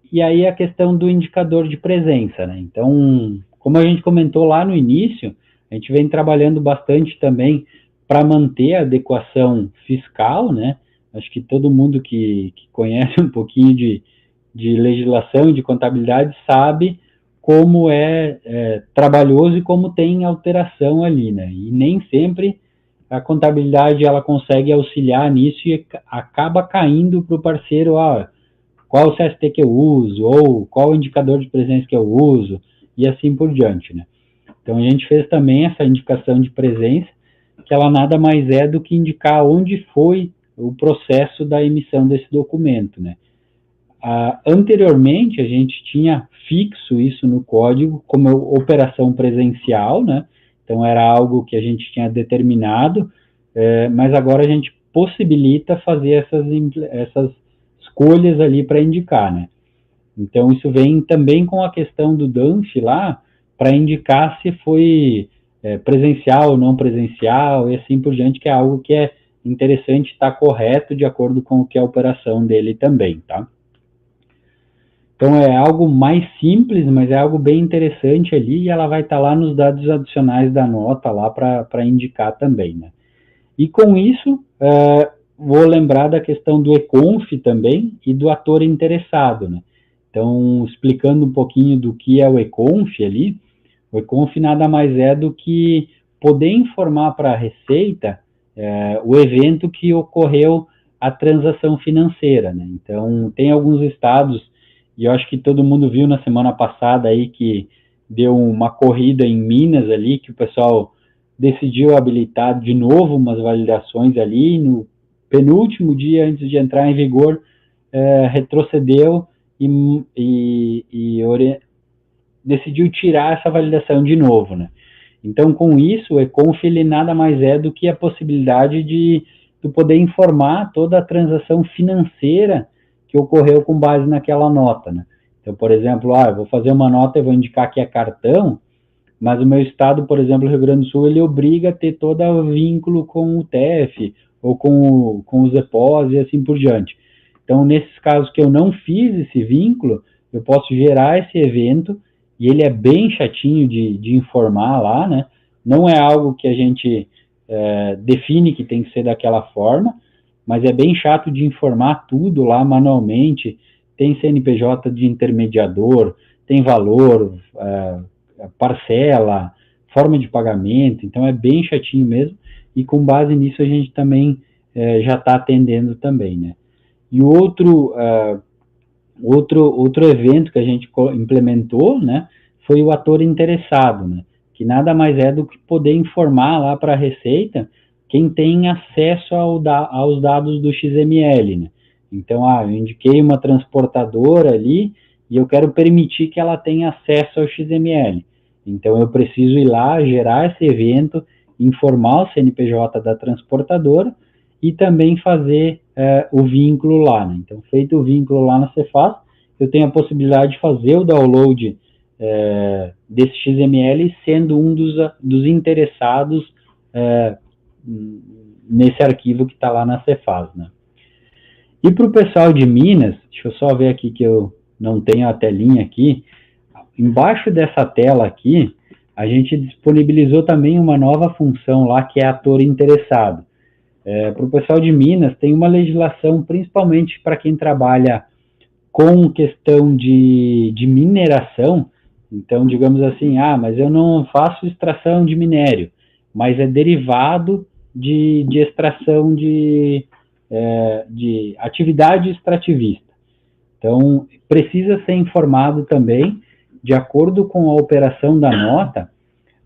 E aí a questão do indicador de presença, né? Então, como a gente comentou lá no início, a gente vem trabalhando bastante também para manter a adequação fiscal, né? Acho que todo mundo que conhece um pouquinho de legislação e de contabilidade sabe como é trabalhoso e como tem alteração ali, né? E nem sempre a contabilidade ela consegue auxiliar nisso e acaba caindo para o parceiro, qual o CST que eu uso, ou qual o indicador de presença que eu uso, e assim por diante, né? Então, a gente fez também essa indicação de presença, que ela nada mais é do que indicar onde foi o processo da emissão desse documento, né? Anteriormente, a gente tinha fixo isso no código como operação presencial, né? Então, era algo que a gente tinha determinado, mas agora a gente possibilita fazer essas escolhas ali para indicar, né? Então, isso vem também com a questão do DANF lá, para indicar se foi presencial ou não presencial, e assim por diante, que é algo que é interessante estar correto de acordo com o que é a operação dele também, tá? Então, é algo mais simples, mas é algo bem interessante ali, e ela vai estar lá nos dados adicionais da nota lá para indicar também, né? E com isso, vou lembrar da questão do ECONF também e do ator interessado, né? Então, explicando um pouquinho do que é o ECONF ali, o ECONF nada mais é do que poder informar para a Receita o evento que ocorreu a transação financeira, né? Então, tem alguns estados, e eu acho que todo mundo viu na semana passada aí que deu uma corrida em Minas ali, que o pessoal decidiu habilitar de novo umas validações ali, no penúltimo dia antes de entrar em vigor, retrocedeu e decidiu tirar essa validação de novo, né? Então, com isso, o ECONF ele nada mais é do que a possibilidade de tu poder informar toda a transação financeira que ocorreu com base naquela nota, né? Então, por exemplo, eu vou fazer uma nota e vou indicar que é cartão, mas o meu estado, por exemplo, Rio Grande do Sul, ele obriga a ter todo o vínculo com o TEF ou com os EPOS e assim por diante. Então, nesses casos que eu não fiz esse vínculo, eu posso gerar esse evento, e ele é bem chatinho de informar lá, né? Não é algo que a gente define que tem que ser daquela forma, mas é bem chato de informar tudo lá manualmente. Tem CNPJ de intermediador, tem valor, parcela, forma de pagamento, então é bem chatinho mesmo, e com base nisso a gente também já está atendendo também, né? E outro evento que a gente implementou, né, foi o ator interessado, né, que nada mais é do que poder informar lá para a Receita quem tem acesso aos dados do XML, né? Então, eu indiquei uma transportadora ali e eu quero permitir que ela tenha acesso ao XML. Então, eu preciso ir lá, gerar esse evento, informar o CNPJ da transportadora e também fazer o vínculo lá, né? Então, feito o vínculo lá na Cefaz, eu tenho a possibilidade de fazer o download desse XML, sendo um dos interessados nesse arquivo que está lá na Cefaz, né? E para o pessoal de Minas, deixa eu só ver aqui que eu não tenho a telinha aqui, embaixo dessa tela aqui, a gente disponibilizou também uma nova função lá, que é ator interessado. Para o pessoal de Minas, tem uma legislação, principalmente para quem trabalha com questão de mineração. Então, digamos assim, mas eu não faço extração de minério, mas é derivado de extração de atividade extrativista. Então, precisa ser informado também, de acordo com a operação da nota,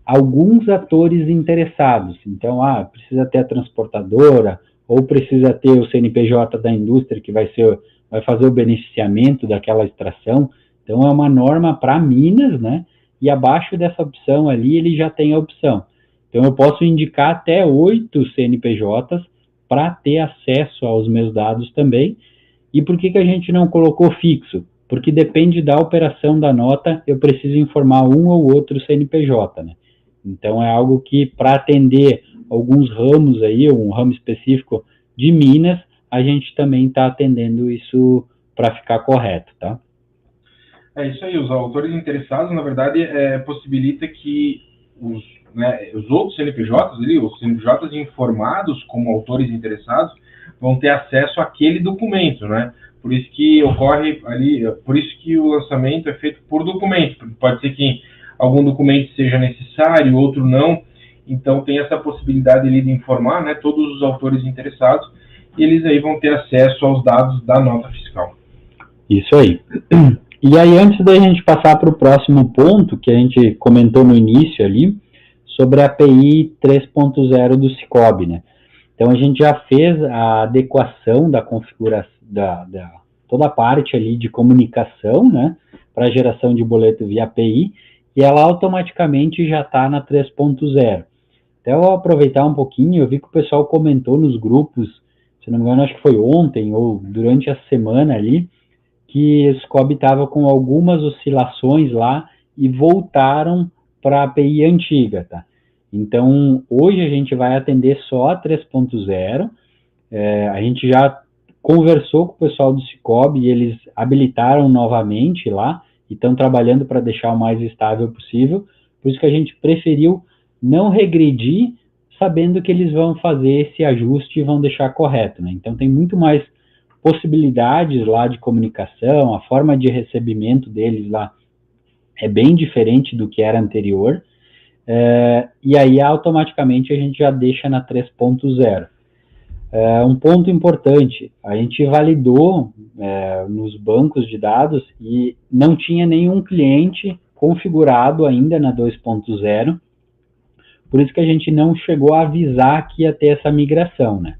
alguns atores interessados. Então, precisa ter a transportadora, ou precisa ter o CNPJ da indústria que vai fazer o beneficiamento daquela extração. Então, é uma norma para Minas, né? E abaixo dessa opção ali, ele já tem a opção. Então, eu posso indicar até 8 CNPJs para ter acesso aos meus dados também. E por que a gente não colocou fixo? Porque depende da operação da nota, eu preciso informar um ou outro CNPJ, né? Então, é algo que, para atender alguns ramos aí, um ramo específico de Minas, a gente também está atendendo isso para ficar correto, tá? É isso aí, os autores interessados, na verdade, possibilita que os outros CNPJs ali, os CNPJs informados como autores interessados, vão ter acesso àquele documento, né? Por isso que ocorre ali, por isso que o lançamento é feito por documento, porque pode ser que algum documento seja necessário, outro não, então tem essa possibilidade ali de informar, né, todos os autores interessados, e eles aí vão ter acesso aos dados da nota fiscal. Isso aí. E aí, antes da gente passar para o próximo ponto, que a gente comentou no início ali, sobre a API 3.0 do Cicobi, né? Então, a gente já fez a adequação da configuração, toda a parte ali de comunicação, né, para geração de boleto via API, e ela automaticamente já está na 3.0. Até eu vou aproveitar um pouquinho, eu vi que o pessoal comentou nos grupos se não me engano, acho que foi ontem ou durante a semana ali, que o Cicobi estava com algumas oscilações lá e voltaram para a API antiga, tá? Então, hoje a gente vai atender só a 3.0, a gente já conversou com o pessoal do Cicobi e eles habilitaram novamente lá e estão trabalhando para deixar o mais estável possível, por isso que a gente preferiu não regredir, sabendo que eles vão fazer esse ajuste e vão deixar correto, né? Então tem muito mais possibilidades lá de comunicação, a forma de recebimento deles lá é bem diferente do que era anterior, e aí automaticamente a gente já deixa na 3.0. Um ponto importante, a gente validou nos bancos de dados e não tinha nenhum cliente configurado ainda na 2.0, por isso que a gente não chegou a avisar que ia ter essa migração, né?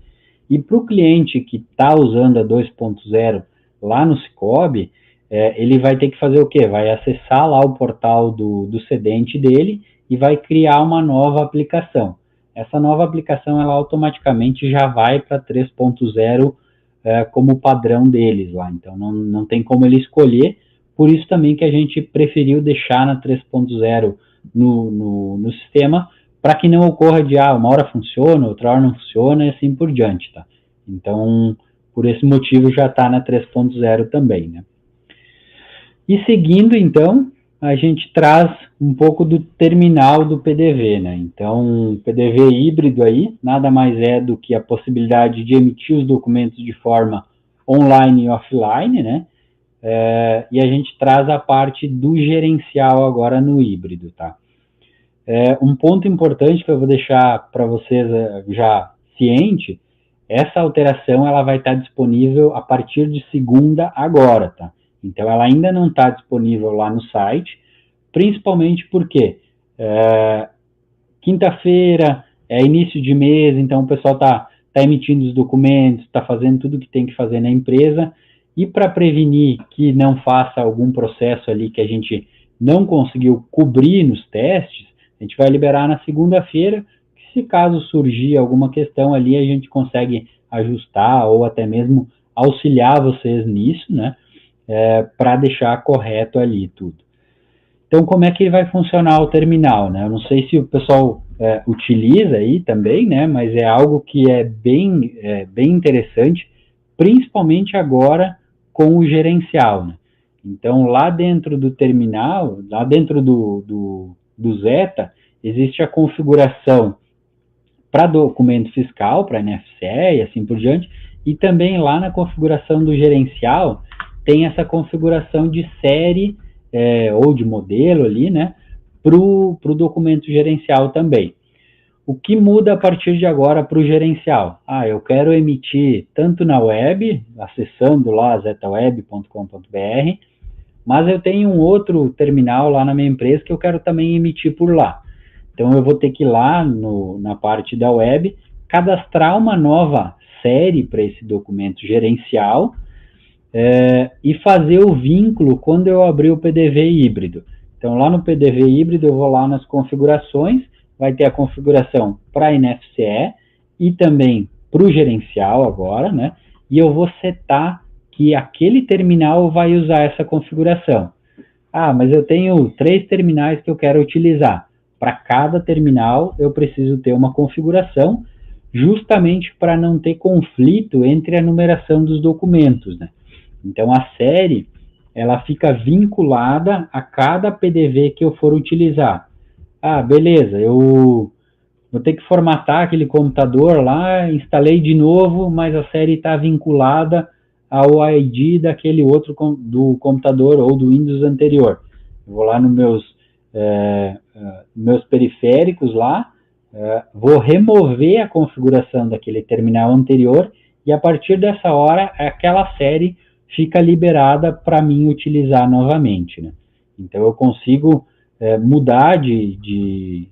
E para o cliente que está usando a 2.0 lá no Cicobi, ele vai ter que fazer o quê? Vai acessar lá o portal do cedente dele e vai criar uma nova aplicação. Essa nova aplicação, ela automaticamente já vai para 3.0 como padrão deles lá. Então, não tem como ele escolher. Por isso também que a gente preferiu deixar na 3.0 no sistema, para que não ocorra de, uma hora funciona, outra hora não funciona, e assim por diante, tá? Então, por esse motivo, já está na 3.0 também, né? E seguindo, então, a gente traz um pouco do terminal do PDV, né? Então, o PDV híbrido aí, nada mais é do que a possibilidade de emitir os documentos de forma online e offline, né? E a gente traz a parte do gerencial agora no híbrido, tá? Um ponto importante que eu vou deixar para vocês já ciente, essa alteração ela vai estar disponível a partir de segunda agora, tá? Então ela ainda não está disponível lá no site, principalmente porque quinta-feira é início de mês, então o pessoal está emitindo os documentos, está fazendo tudo o que tem que fazer na empresa, e para prevenir que não faça algum processo ali que a gente não conseguiu cobrir nos testes, a gente vai liberar na segunda-feira, que se caso surgir alguma questão ali, a gente consegue ajustar ou até mesmo auxiliar vocês nisso, né, para deixar correto ali tudo. Então, como é que vai funcionar o terminal, né? Eu não sei se o pessoal utiliza aí também, né, mas é algo que é bem interessante, principalmente agora com o gerencial, né? Então, lá dentro do terminal, lá dentro do Zeta, existe a configuração para documento fiscal, para NFCE e assim por diante, e também lá na configuração do gerencial tem essa configuração de série ou de modelo ali, né, para o documento gerencial também. O que muda a partir de agora para o gerencial? Eu quero emitir tanto na web, acessando lá zetaweb.com.br, mas eu tenho um outro terminal lá na minha empresa que eu quero também emitir por lá. Então eu vou ter que ir lá na parte da web, cadastrar uma nova série para esse documento gerencial e fazer o vínculo quando eu abrir o PDV híbrido. Então lá no PDV híbrido eu vou lá nas configurações, vai ter a configuração para NFCE e também para o gerencial agora, né? E eu vou setar que aquele terminal vai usar essa configuração. Mas eu tenho 3 terminais que eu quero utilizar. Para cada terminal eu preciso ter uma configuração, justamente para não ter conflito entre a numeração dos documentos, né? Então a série ela fica vinculada a cada PDV que eu for utilizar. Beleza, eu vou ter que formatar aquele computador lá, instalei de novo, mas a série está vinculada ao ID daquele outro do computador ou do Windows anterior. Eu vou lá nos meus periféricos lá, vou remover a configuração daquele terminal anterior e a partir dessa hora aquela série fica liberada para mim utilizar novamente, né? Então eu consigo mudar de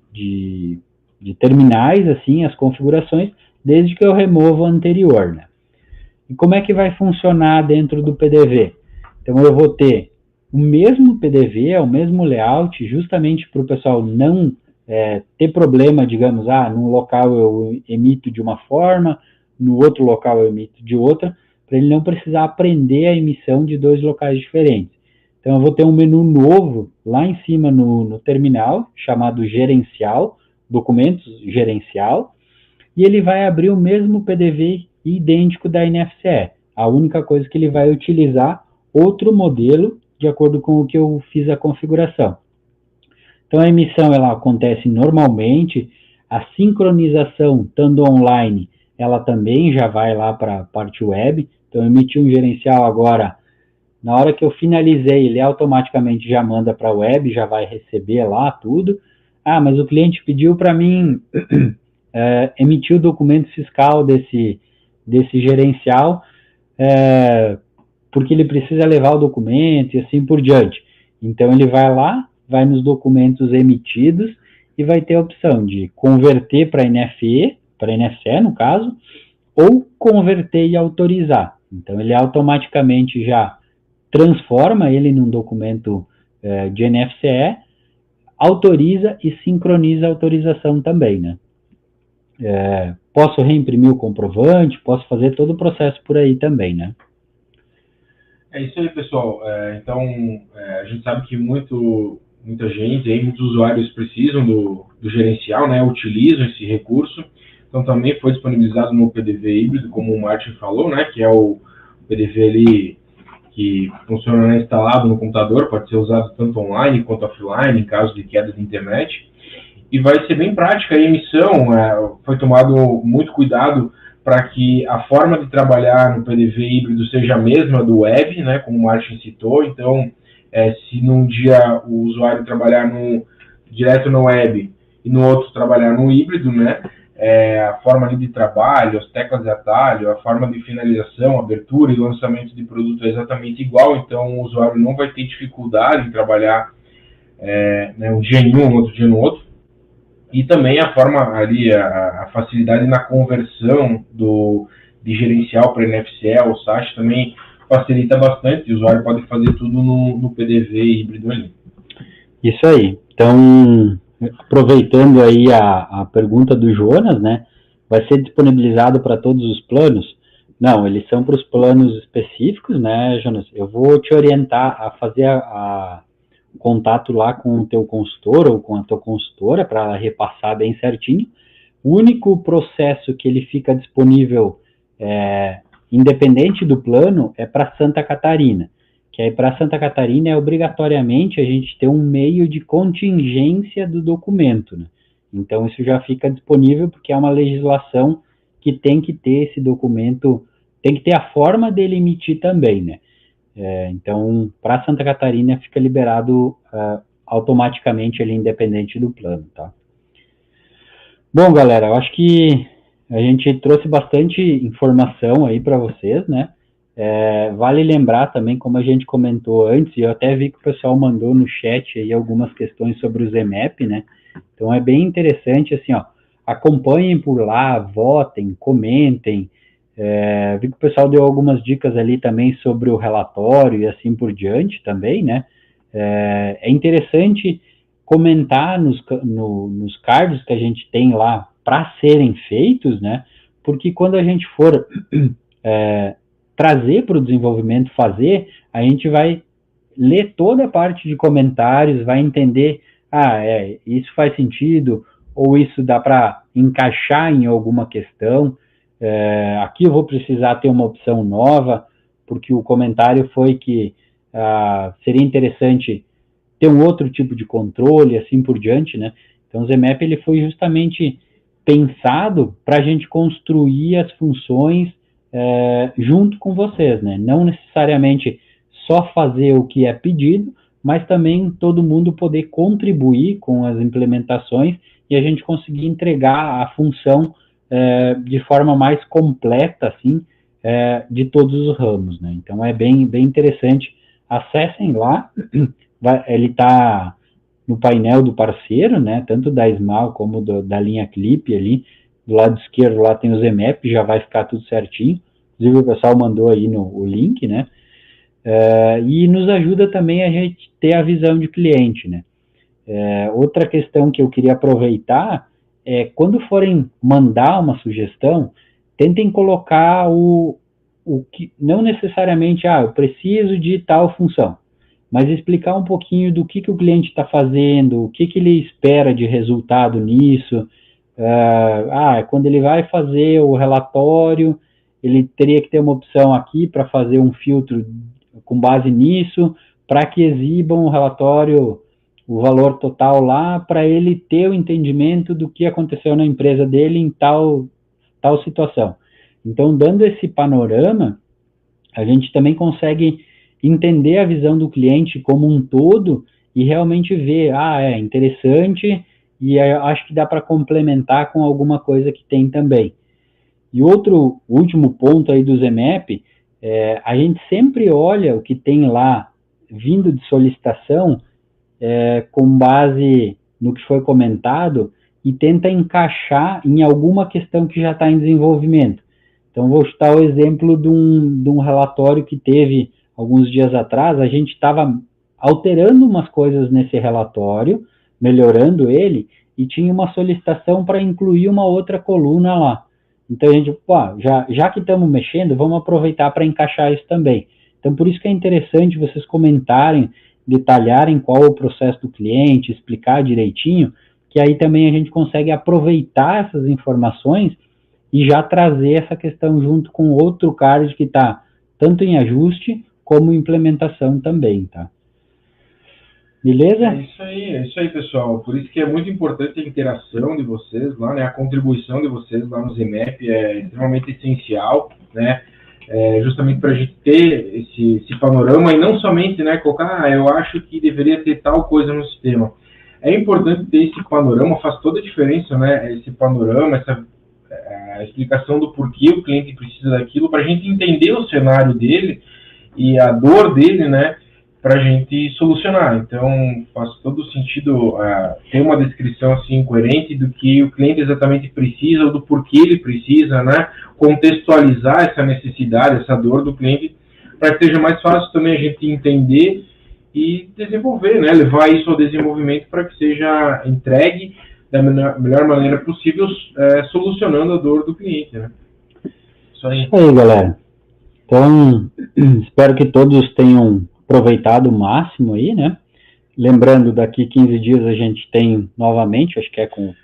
terminais assim as configurações desde que eu removo o anterior, né? E como é que vai funcionar dentro do PDV? Então eu vou ter o mesmo PDV, o mesmo layout, justamente para o pessoal não ter problema, digamos, num local eu emito de uma forma, no outro local eu emito de outra, para ele não precisar aprender a emissão de 2 locais diferentes. Então eu vou ter um menu novo lá em cima no terminal, chamado gerencial, documentos gerencial, e ele vai abrir o mesmo PDV idêntico da NFCE. A única coisa que ele vai utilizar outro modelo de acordo com o que eu fiz a configuração. Então a emissão ela acontece normalmente, a sincronização estando online, ela também já vai lá para a parte web. Então eu emiti um gerencial agora, na hora que eu finalizei, ele automaticamente já manda para a web, já vai receber lá tudo. Ah, mas o cliente pediu para mim emitir o documento fiscal desse gerencial, porque ele precisa levar o documento e assim por diante. Então ele vai lá, vai nos documentos emitidos e vai ter a opção de converter para NFE, para NFCE no caso, ou converter e autorizar. Então ele automaticamente já transforma ele num documento de NFCE, autoriza e sincroniza a autorização também, né? Posso reimprimir o comprovante, posso fazer todo o processo por aí também, né? É isso aí, pessoal. Então, a gente sabe que muita gente, aí, muitos usuários precisam do gerencial, né? Utilizam esse recurso. Então, também foi disponibilizado no PDV híbrido, como o Martin falou, né? Que é o PDV ali que funciona instalado no computador, pode ser usado tanto online quanto offline, em caso de queda de internet. E vai ser bem prática a emissão, foi tomado muito cuidado para que a forma de trabalhar no PDV híbrido seja a mesma do web, né, como o Martin citou. Então, se num dia o usuário trabalhar direto no web e no outro trabalhar no híbrido, né, a forma ali de trabalho, as teclas de atalho, a forma de finalização, abertura e lançamento de produto é exatamente igual, então o usuário não vai ter dificuldade em trabalhar um dia em um, outro dia no outro. E também a forma ali, a facilidade na conversão de gerencial para NFCE ou SASH também facilita bastante, o usuário pode fazer tudo no PDV híbrido ali. Isso aí. Então, aproveitando aí a pergunta do Jonas, né? Vai ser disponibilizado para todos os planos? Não, eles são para os planos específicos, né, Jonas? Eu vou te orientar a fazer o contato lá com o teu consultor ou com a tua consultora para repassar bem certinho. O único processo que ele fica disponível independente do plano é para Santa Catarina, que aí para Santa Catarina é obrigatoriamente a gente ter um meio de contingência do documento, né? Então isso já fica disponível porque é uma legislação que tem que ter esse documento, tem que ter a forma dele emitir também, né? Então para Santa Catarina fica liberado automaticamente ali, independente do plano, tá? Bom, galera, eu acho que a gente trouxe bastante informação aí para vocês, né? Vale lembrar também, como a gente comentou antes, e eu até vi que o pessoal mandou no chat aí algumas questões sobre o ZMAP, né? Então é bem interessante, assim, ó, acompanhem por lá, votem, comentem. Vi que o pessoal deu algumas dicas ali também sobre o relatório e assim por diante também, né? É interessante comentar nos cards que a gente tem lá para serem feitos, né? Porque quando a gente for trazer para o desenvolvimento fazer, a gente vai ler toda a parte de comentários, vai entender, isso faz sentido, ou isso dá para encaixar em alguma questão, aqui eu vou precisar ter uma opção nova, porque o comentário foi que seria interessante ter um outro tipo de controle, assim por diante, né? Então o ZMAP ele foi justamente pensado para a gente construir as funções junto com vocês, né? Não necessariamente só fazer o que é pedido, mas também todo mundo poder contribuir com as implementações e a gente conseguir entregar a função de forma mais completa, assim, de todos os ramos, né? Então é bem interessante. Acessem lá, ele está no painel do parceiro, né? Tanto da SMAL como da linha Clip ali. Do lado esquerdo lá tem o ZMAP, já vai ficar tudo certinho. Inclusive o pessoal mandou aí o link, né? E nos ajuda também a gente ter a visão de cliente, né? Outra questão que eu queria aproveitar é quando forem mandar uma sugestão, tentem colocar o que, não necessariamente, eu preciso de tal função, mas explicar um pouquinho do que o cliente está fazendo, o que ele espera de resultado nisso. Quando ele vai fazer o relatório, ele teria que ter uma opção aqui para fazer um filtro com base nisso, para que exibam o relatório, o valor total lá, para ele ter o entendimento do que aconteceu na empresa dele em tal situação. Então, dando esse panorama, a gente também consegue entender a visão do cliente como um todo e realmente ver, é interessante, e acho que dá para complementar com alguma coisa que tem também. E outro último ponto aí do ZMAP, a gente sempre olha o que tem lá vindo de solicitação com base no que foi comentado e tenta encaixar em alguma questão que já está em desenvolvimento. Então, vou citar o exemplo de um relatório que teve alguns dias atrás. A gente estava alterando umas coisas nesse relatório, melhorando ele, e tinha uma solicitação para incluir uma outra coluna lá. Então, a gente, já que estamos mexendo, vamos aproveitar para encaixar isso também. Então, por isso que é interessante vocês comentarem, detalharem qual é o processo do cliente, explicar direitinho, que aí também a gente consegue aproveitar essas informações e já trazer essa questão junto com outro card que está tanto em ajuste como implementação também, tá? Beleza? É isso aí, pessoal. Por isso que é muito importante a interação de vocês lá, né? A contribuição de vocês lá no ZMAP é extremamente essencial, né? Justamente para a gente ter esse panorama e não somente, né, colocar, eu acho que deveria ter tal coisa no sistema. É importante ter esse panorama, faz toda a diferença, né? Esse panorama, a explicação do porquê o cliente precisa daquilo, para a gente entender o cenário dele e a dor dele, né, para a gente solucionar. Então, faz todo sentido ter uma descrição assim coerente do que o cliente exatamente precisa ou do porquê ele precisa, né, contextualizar essa necessidade, essa dor do cliente, para que seja mais fácil também a gente entender e desenvolver, né, levar isso ao desenvolvimento para que seja entregue da melhor maneira possível, solucionando a dor do cliente, né? Isso aí. Aí, galera. Então, espero que todos tenham aproveitado o máximo aí, né? Lembrando, daqui 15 dias a gente tem novamente, acho que é com o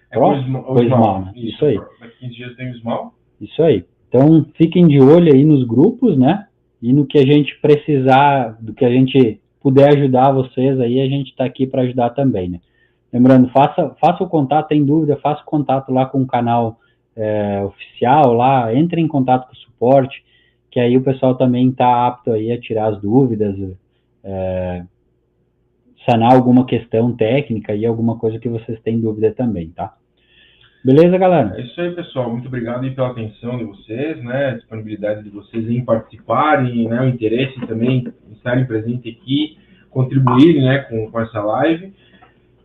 Small, né? Isso aí. Daqui 15 dias tem o Small. Isso aí. Então, fiquem de olho aí nos grupos, né? E no que a gente precisar, do que a gente puder ajudar vocês aí, a gente está aqui para ajudar também, né? Lembrando, faça o contato, tem dúvida, faça o contato lá com o canal oficial lá, entre em contato com o suporte, que aí o pessoal também está apto aí a tirar as dúvidas, sanar alguma questão técnica e alguma coisa que vocês têm dúvida também, tá? Beleza, galera? É isso aí, pessoal. Muito obrigado aí pela atenção de vocês, né? A disponibilidade de vocês em participarem, né? O interesse também em estarem presentes aqui, contribuírem, né, com essa live.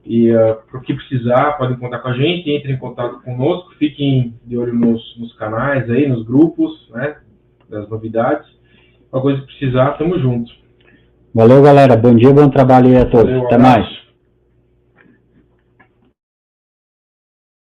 E para o que precisar, podem contar com a gente, entrem em contato conosco, fiquem de olho nos canais aí, nos grupos, né, das novidades. Qualquer coisa que precisar, tamo junto. Valeu, galera. Bom dia, bom trabalho aí a todos. Valeu, até mais.